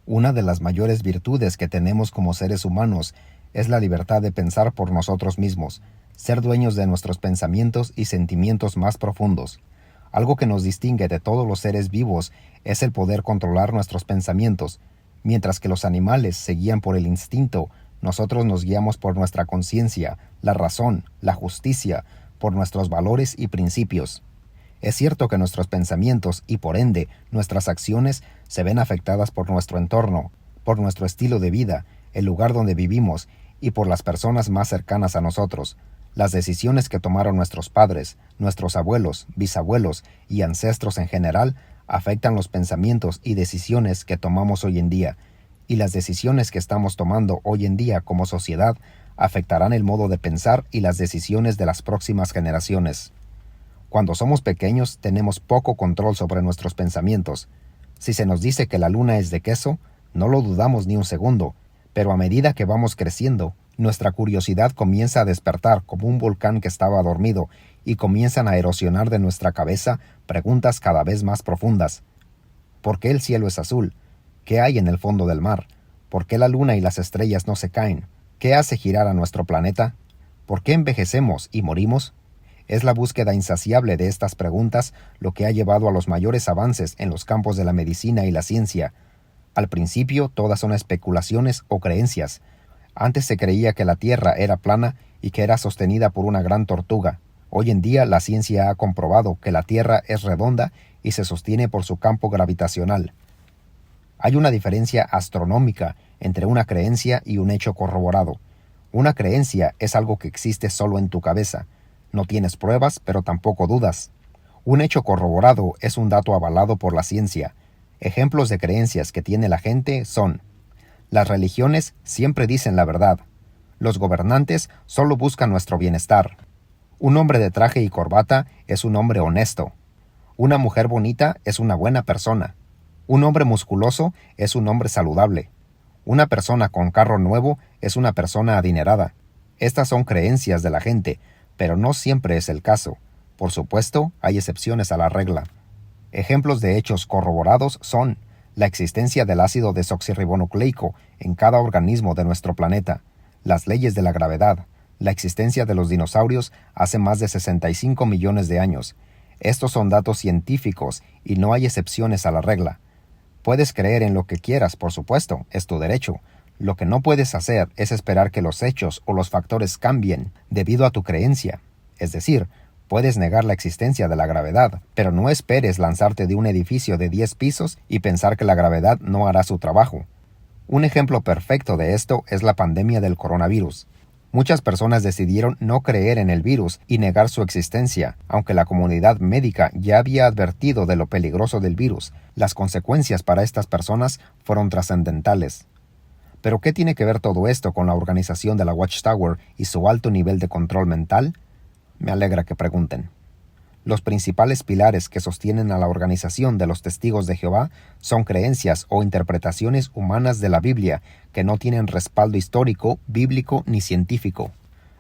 Una de las mayores virtudes que tenemos como seres humanos es la libertad de pensar por nosotros mismos, ser dueños de nuestros pensamientos y sentimientos más profundos. Algo que nos distingue de todos los seres vivos es el poder controlar nuestros pensamientos. Mientras que los animales se guían por el instinto, nosotros nos guiamos por nuestra conciencia, la razón, la justicia, por nuestros valores y principios. Es cierto que nuestros pensamientos y por ende nuestras acciones se ven afectadas por nuestro entorno, por nuestro estilo de vida, el lugar donde vivimos y por las personas más cercanas a nosotros. Las decisiones que tomaron nuestros padres, nuestros abuelos, bisabuelos y ancestros en general afectan los pensamientos y decisiones que tomamos hoy en día, y las decisiones que estamos tomando hoy en día como sociedad afectarán el modo de pensar y las decisiones de las próximas generaciones. Cuando somos pequeños tenemos poco control sobre nuestros pensamientos. Si se nos dice que la luna es de queso, no lo dudamos ni un segundo, pero a medida que vamos creciendo, nuestra curiosidad comienza a despertar como un volcán que estaba dormido y comienzan a erosionar de nuestra cabeza preguntas cada vez más profundas. ¿Por qué el cielo es azul? ¿Qué hay en el fondo del mar? ¿Por qué la luna y las estrellas no se caen? ¿Qué hace girar a nuestro planeta? ¿Por qué envejecemos y morimos? Es la búsqueda insaciable de estas preguntas lo que ha llevado a los mayores avances en los campos de la medicina y la ciencia. Al principio todas son especulaciones o creencias. Antes se creía que la Tierra era plana y que era sostenida por una gran tortuga. Hoy en día la ciencia ha comprobado que la Tierra es redonda y se sostiene por su campo gravitacional. Hay una diferencia astronómica entre una creencia y un hecho corroborado. Una creencia es algo que existe solo en tu cabeza. No tienes pruebas, pero tampoco dudas. Un hecho corroborado es un dato avalado por la ciencia. Ejemplos de creencias que tiene la gente son: las religiones siempre dicen la verdad. Los gobernantes solo buscan nuestro bienestar. Un hombre de traje y corbata es un hombre honesto. Una mujer bonita es una buena persona. Un hombre musculoso es un hombre saludable. Una persona con carro nuevo es una persona adinerada. Estas son creencias de la gente, pero no siempre es el caso. Por supuesto, hay excepciones a la regla. Ejemplos de hechos corroborados son la existencia del ácido desoxirribonucleico en cada organismo de nuestro planeta, las leyes de la gravedad, la existencia de los dinosaurios hace más de 65 millones de años. Estos son datos científicos y no hay excepciones a la regla. Puedes creer en lo que quieras, por supuesto, es tu derecho. Lo que no puedes hacer es esperar que los hechos o los factores cambien debido a tu creencia. Es decir, puedes negar la existencia de la gravedad, pero no esperes lanzarte de un edificio de 10 pisos y pensar que la gravedad no hará su trabajo. Un ejemplo perfecto de esto es la pandemia del coronavirus. Muchas personas decidieron no creer en el virus y negar su existencia, aunque la comunidad médica ya había advertido de lo peligroso del virus. Las consecuencias para estas personas fueron trascendentales. ¿Pero qué tiene que ver todo esto con la organización de la Watchtower y su alto nivel de control mental? Me alegra que pregunten. Los principales pilares que sostienen a la organización de los Testigos de Jehová son creencias o interpretaciones humanas de la Biblia que no tienen respaldo histórico, bíblico ni científico.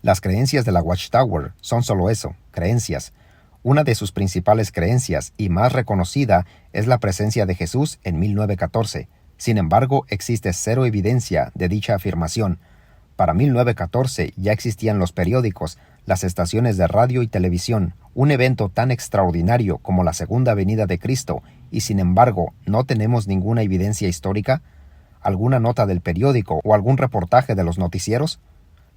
Las creencias de la Watchtower son solo eso, creencias. Una de sus principales creencias y más reconocida es la presencia de Jesús en 1914. Sin embargo, existe cero evidencia de dicha afirmación. Para 1914 ya existían los periódicos, las estaciones de radio y televisión, un evento tan extraordinario como la segunda venida de Cristo, y sin embargo, ¿no tenemos ninguna evidencia histórica? ¿Alguna nota del periódico o algún reportaje de los noticieros?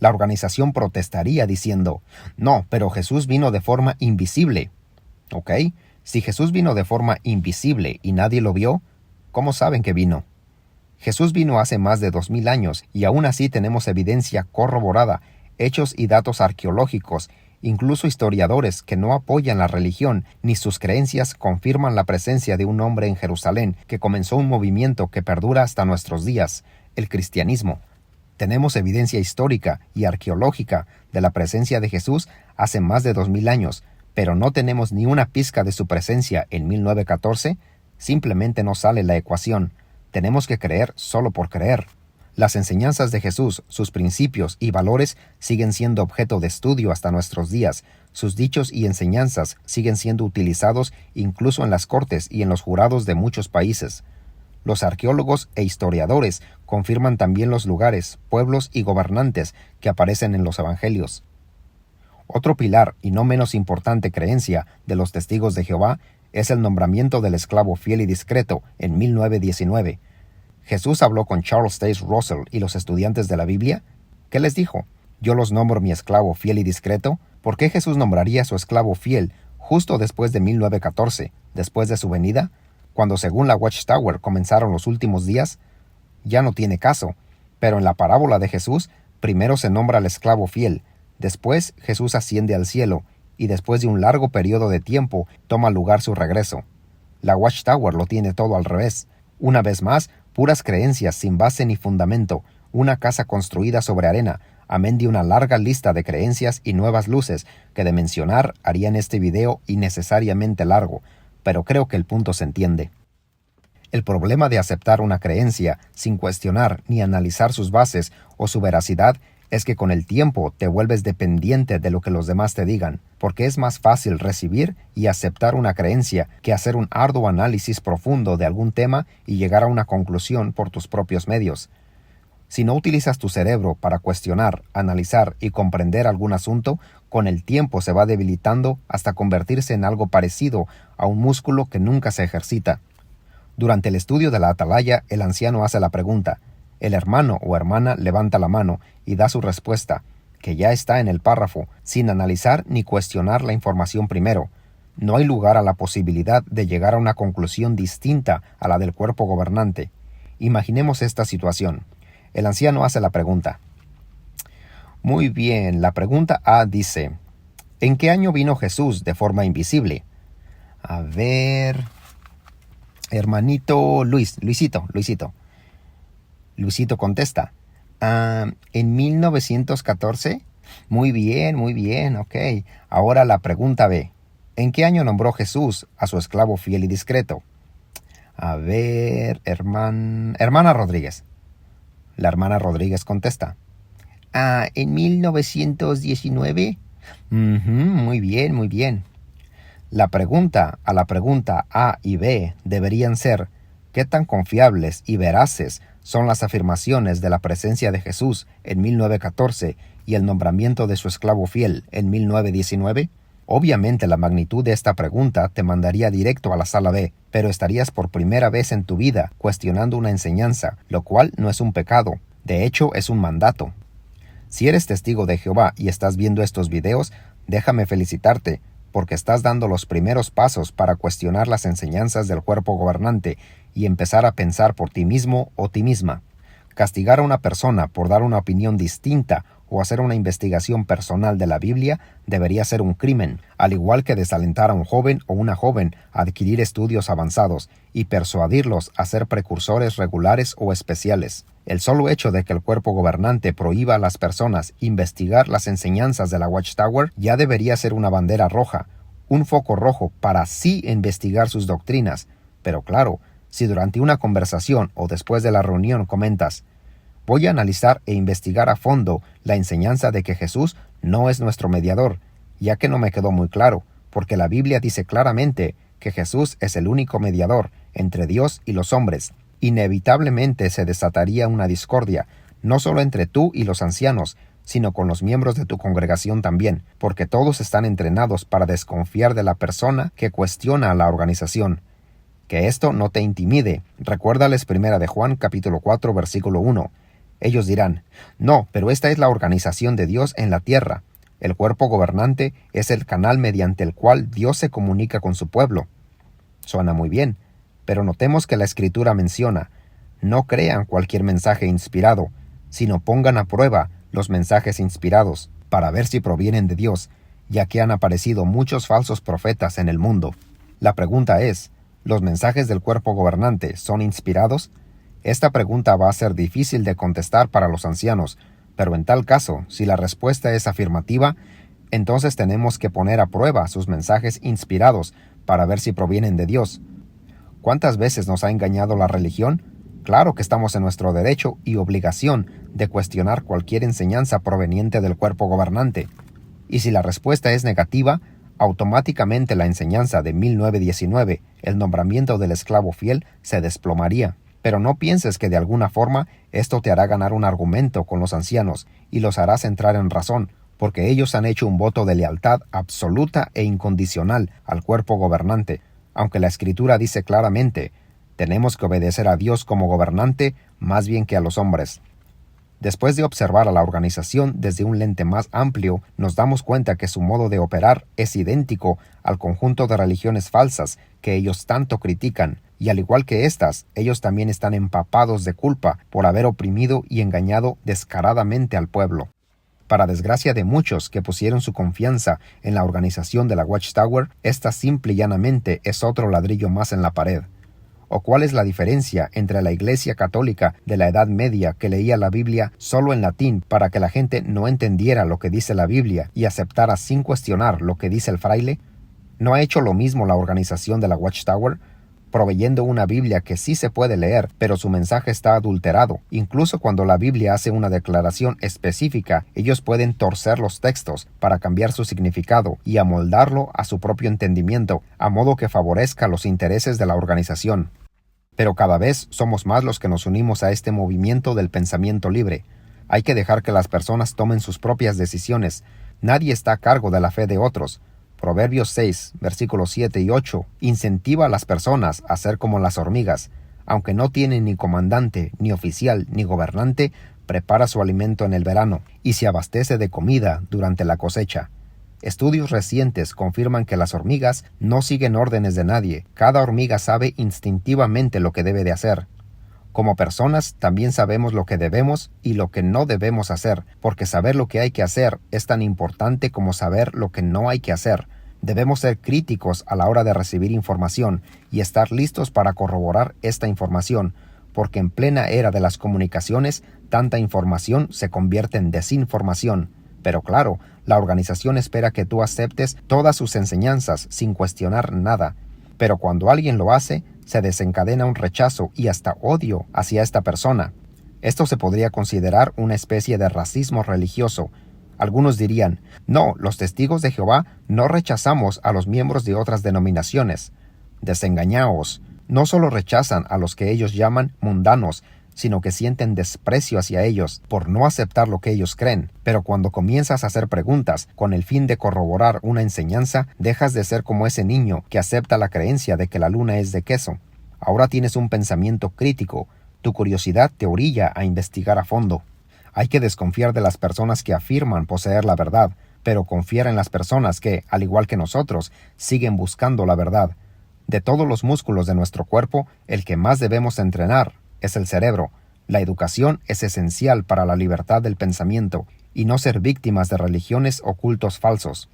La organización protestaría diciendo: no, pero Jesús vino de forma invisible. ¿Ok? Si Jesús vino de forma invisible y nadie lo vio, ¿cómo saben que vino? Jesús vino hace más de 2000 años y aún así tenemos evidencia corroborada, hechos y datos arqueológicos, incluso historiadores que no apoyan la religión ni sus creencias confirman la presencia de un hombre en Jerusalén que comenzó un movimiento que perdura hasta nuestros días, el cristianismo. Tenemos evidencia histórica y arqueológica de la presencia de Jesús hace más de 2000 años, pero no tenemos ni una pizca de su presencia en 1914, simplemente no sale la ecuación. Tenemos que creer solo por creer. Las enseñanzas de Jesús, sus principios y valores siguen siendo objeto de estudio hasta nuestros días. Sus dichos y enseñanzas siguen siendo utilizados incluso en las cortes y en los jurados de muchos países. Los arqueólogos e historiadores confirman también los lugares, pueblos y gobernantes que aparecen en los evangelios. Otro pilar y no menos importante creencia de los testigos de Jehová es el nombramiento del esclavo fiel y discreto en 1919. Jesús habló con Charles Taze Russell y los estudiantes de la Biblia. ¿Qué les dijo? Yo los nombro mi esclavo fiel y discreto. ¿Por qué Jesús nombraría a su esclavo fiel justo después de 1914, después de su venida, cuando según la Watchtower comenzaron los últimos días? Ya no tiene caso, pero en la parábola de Jesús, primero se nombra al esclavo fiel, después Jesús asciende al cielo, y después de un largo periodo de tiempo toma lugar su regreso. La Watchtower lo tiene todo al revés. Una vez más, puras creencias sin base ni fundamento, una casa construida sobre arena, amén de una larga lista de creencias y nuevas luces que de mencionar harían este video innecesariamente largo, pero creo que el punto se entiende. El problema de aceptar una creencia sin cuestionar ni analizar sus bases o su veracidad es que con el tiempo te vuelves dependiente de lo que los demás te digan, porque es más fácil recibir y aceptar una creencia que hacer un arduo análisis profundo de algún tema y llegar a una conclusión por tus propios medios. Si no utilizas tu cerebro para cuestionar, analizar y comprender algún asunto, con el tiempo se va debilitando hasta convertirse en algo parecido a un músculo que nunca se ejercita. Durante el estudio de la atalaya, el anciano hace la pregunta. El hermano o hermana levanta la mano y da su respuesta, que ya está en el párrafo, sin analizar ni cuestionar la información primero. No hay lugar a la posibilidad de llegar a una conclusión distinta a la del cuerpo gobernante. Imaginemos esta situación. El anciano hace la pregunta. Muy bien, la pregunta A dice, ¿en qué año vino Jesús de forma invisible? A ver... Hermanito Luisito contesta. ¿En 1914? Muy bien, ok. Ahora la pregunta B. ¿En qué año nombró Jesús a su esclavo fiel y discreto? A ver, hermana Rodríguez. La hermana Rodríguez contesta. ¿En 1919? Muy bien. La pregunta A y B deberían ser, ¿qué tan confiables y veraces son las afirmaciones de la presencia de Jesús en 1914 y el nombramiento de su esclavo fiel en 1919? Obviamente la magnitud de esta pregunta te mandaría directo a la sala B, pero estarías por primera vez en tu vida cuestionando una enseñanza, lo cual no es un pecado, de hecho es un mandato. Si eres testigo de Jehová y estás viendo estos videos, déjame felicitarte, porque estás dando los primeros pasos para cuestionar las enseñanzas del cuerpo gobernante y empezar a pensar por ti mismo o ti misma. Castigar a una persona por dar una opinión distinta o hacer una investigación personal de la Biblia debería ser un crimen, al igual que desalentar a un joven o una joven a adquirir estudios avanzados y persuadirlos a ser precursores regulares o especiales. El solo hecho de que el cuerpo gobernante prohíba a las personas investigar las enseñanzas de la Watchtower ya debería ser una bandera roja, un foco rojo para sí investigar sus doctrinas. Pero claro, si durante una conversación o después de la reunión comentas, voy a analizar e investigar a fondo la enseñanza de que Jesús no es nuestro mediador, ya que no me quedó muy claro, porque la Biblia dice claramente que Jesús es el único mediador entre Dios y los hombres. Inevitablemente se desataría una discordia, no solo entre tú y los ancianos, sino con los miembros de tu congregación también, porque todos están entrenados para desconfiar de la persona que cuestiona a la organización. Que esto no te intimide. Recuérdales 1 de Juan capítulo 4 versículo 1. Ellos dirán, no, pero esta es la organización de Dios en la tierra. El cuerpo gobernante es el canal mediante el cual Dios se comunica con su pueblo. Suena muy bien, pero notemos que la Escritura menciona, no crean cualquier mensaje inspirado, sino pongan a prueba los mensajes inspirados, para ver si provienen de Dios, ya que han aparecido muchos falsos profetas en el mundo. La pregunta es, ¿los mensajes del cuerpo gobernante son inspirados? Esta pregunta va a ser difícil de contestar para los ancianos, pero en tal caso, si la respuesta es afirmativa, entonces tenemos que poner a prueba sus mensajes inspirados para ver si provienen de Dios. ¿Cuántas veces nos ha engañado la religión? Claro que estamos en nuestro derecho y obligación de cuestionar cualquier enseñanza proveniente del cuerpo gobernante. Y si la respuesta es negativa, automáticamente la enseñanza de 1919, el nombramiento del esclavo fiel, se desplomaría. Pero no pienses que de alguna forma esto te hará ganar un argumento con los ancianos y los harás entrar en razón, porque ellos han hecho un voto de lealtad absoluta e incondicional al cuerpo gobernante, aunque la Escritura dice claramente, tenemos que obedecer a Dios como gobernante más bien que a los hombres. Después de observar a la organización desde un lente más amplio, nos damos cuenta que su modo de operar es idéntico al conjunto de religiones falsas que ellos tanto critican, y al igual que éstas, ellos también están empapados de culpa por haber oprimido y engañado descaradamente al pueblo. Para desgracia de muchos que pusieron su confianza en la organización de la Watchtower, esta simple y llanamente es otro ladrillo más en la pared. ¿O cuál es la diferencia entre la Iglesia Católica de la Edad Media que leía la Biblia solo en latín para que la gente no entendiera lo que dice la Biblia y aceptara sin cuestionar lo que dice el fraile? ¿No ha hecho lo mismo la organización de la Watchtower, proveyendo una Biblia que sí se puede leer, pero su mensaje está adulterado? Incluso cuando la Biblia hace una declaración específica, ellos pueden torcer los textos para cambiar su significado y amoldarlo a su propio entendimiento, a modo que favorezca los intereses de la organización. Pero cada vez somos más los que nos unimos a este movimiento del pensamiento libre. Hay que dejar que las personas tomen sus propias decisiones. Nadie está a cargo de la fe de otros. Proverbios 6, versículos 7 y 8, incentiva a las personas a ser como las hormigas. Aunque no tienen ni comandante, ni oficial, ni gobernante, prepara su alimento en el verano y se abastece de comida durante la cosecha. Estudios recientes confirman que las hormigas no siguen órdenes de nadie. Cada hormiga sabe instintivamente lo que debe de hacer. Como personas también sabemos lo que debemos y lo que no debemos hacer, porque saber lo que hay que hacer es tan importante como saber lo que no hay que hacer. Debemos ser críticos a la hora de recibir información y estar listos para corroborar esta información, porque en plena era de las comunicaciones, tanta información se convierte en desinformación. Pero claro, la organización espera que tú aceptes todas sus enseñanzas sin cuestionar nada. Pero cuando alguien lo hace, se desencadena un rechazo y hasta odio hacia esta persona. Esto se podría considerar una especie de racismo religioso. Algunos dirían, no, los testigos de Jehová no rechazamos a los miembros de otras denominaciones. Desengañaos. No solo rechazan a los que ellos llaman mundanos, sino que sienten desprecio hacia ellos por no aceptar lo que ellos creen. Pero cuando comienzas a hacer preguntas con el fin de corroborar una enseñanza, dejas de ser como ese niño que acepta la creencia de que la luna es de queso. Ahora tienes un pensamiento crítico. Tu curiosidad te orilla a investigar a fondo. Hay que desconfiar de las personas que afirman poseer la verdad, pero confiar en las personas que, al igual que nosotros, siguen buscando la verdad. De todos los músculos de nuestro cuerpo, el que más debemos entrenar es el cerebro. La educación es esencial para la libertad del pensamiento y no ser víctimas de religiones o cultos falsos.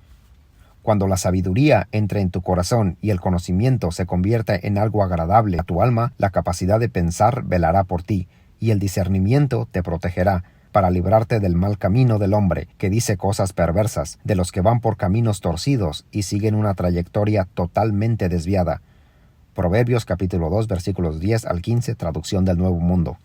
Cuando la sabiduría entre en tu corazón y el conocimiento se convierta en algo agradable a tu alma, la capacidad de pensar velará por ti y el discernimiento te protegerá para librarte del mal camino del hombre que dice cosas perversas, de los que van por caminos torcidos y siguen una trayectoria totalmente desviada. Proverbios capítulo 2 versículos 10 al 15, traducción del Nuevo Mundo.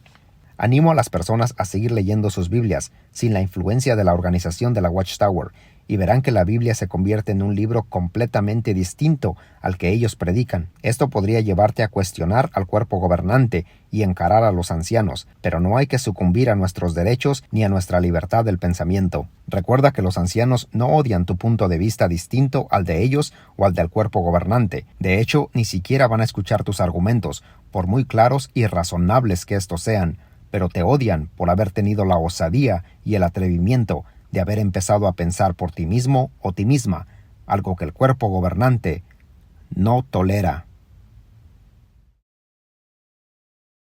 Animo a las personas a seguir leyendo sus Biblias sin la influencia de la organización de la Watchtower y verán que la Biblia se convierte en un libro completamente distinto al que ellos predican. Esto podría llevarte a cuestionar al cuerpo gobernante y encarar a los ancianos, pero no hay que sucumbir a nuestros derechos ni a nuestra libertad del pensamiento. Recuerda que los ancianos no odian tu punto de vista distinto al de ellos o al del cuerpo gobernante. De hecho, ni siquiera van a escuchar tus argumentos, por muy claros y razonables que estos sean, pero te odian por haber tenido la osadía y el atrevimiento de haber empezado a pensar por ti mismo o ti misma, algo que el cuerpo gobernante no tolera.